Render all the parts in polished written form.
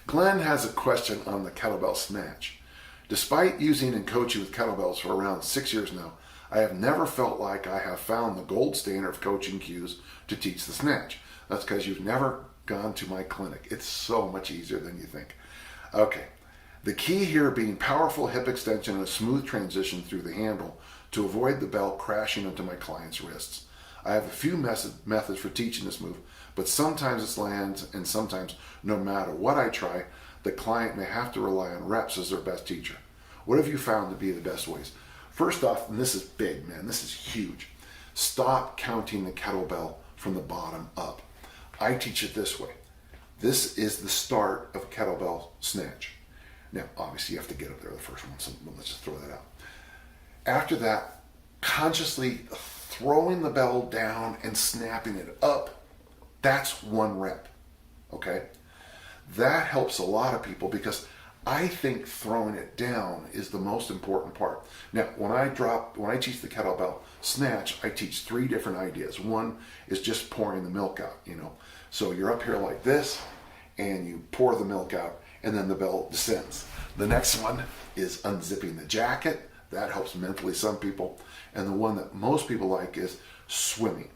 Glenn has a question on the kettlebell snatch. Despite using and coaching with kettlebells for around 6 years now, I have never felt like I have found the gold standard of coaching cues to teach the snatch. That's because you've never gone to my clinic. It's so much easier than you think. Okay, the key here being powerful hip extension and a smooth transition through the handle to avoid the bell crashing into my client's wrists. I have a few methods for teaching this move, but sometimes it lands and sometimes, no matter what I try, the client may have to rely on reps as their best teacher. What have you found to be the best ways? First off, and this is big, man, this is huge. Stop counting the kettlebell from the bottom up. I teach it this way. This is the start of a kettlebell snatch. Now, obviously you have to get up there the first one, so let's just throw that out. After that, consciously throwing the bell down and snapping it up, that's one rep, okay? That helps a lot of people because I think throwing it down is the most important part. Now, when I teach the kettlebell snatch, I teach 3 different ideas. One is just pouring the milk out, So you're up here like this, and you pour the milk out, and then the bell descends. The next one is unzipping the jacket. That helps mentally some people. And the one that most people like is swimming.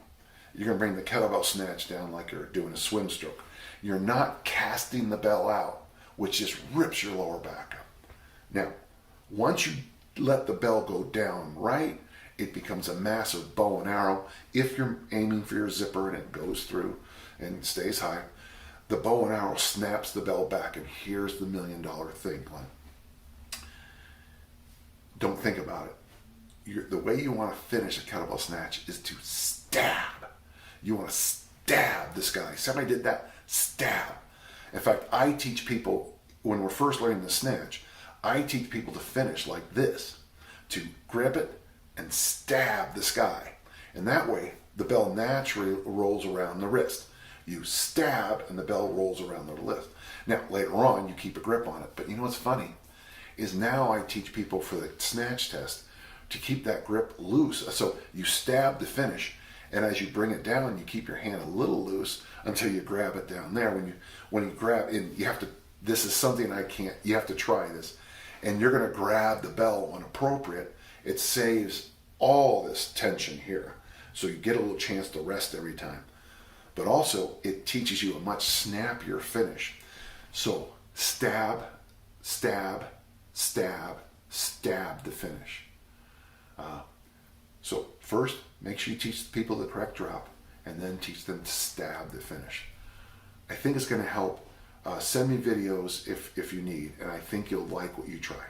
You're going to bring the kettlebell snatch down like you're doing a swim stroke. You're not casting the bell out, which just rips your lower back up. Now, once you let the bell go down right, it becomes a massive bow and arrow. If you're aiming for your zipper and it goes through and stays high, the bow and arrow snaps the bell back, and here's the $1 million thing, Glenn. Don't think about it. The way you want to finish a kettlebell snatch is to stab. You want to stab this guy. Somebody did that, stab. In fact, I teach people, when we're first learning the snatch, I teach people to finish like this, to grip it and stab this guy. And that way, the bell naturally rolls around the wrist. You stab and the bell rolls around the wrist. Now, later on, you keep a grip on it. But you know what's funny? Is now I teach people for the snatch test to keep that grip loose. So you stab to finish, and as you bring it down, you keep your hand a little loose until you grab it down there. When you grab, and you have to, this is something you have to try this, and you're gonna grab the bell when appropriate. It saves all this tension here. So you get a little chance to rest every time. But also, it teaches you a much snappier finish. So stab, stab, stab, stab the finish. So first, make sure you teach people the correct drop, and then teach them to stab the finish. I think it's going to help. Send me videos if you need, and I think you'll like what you try.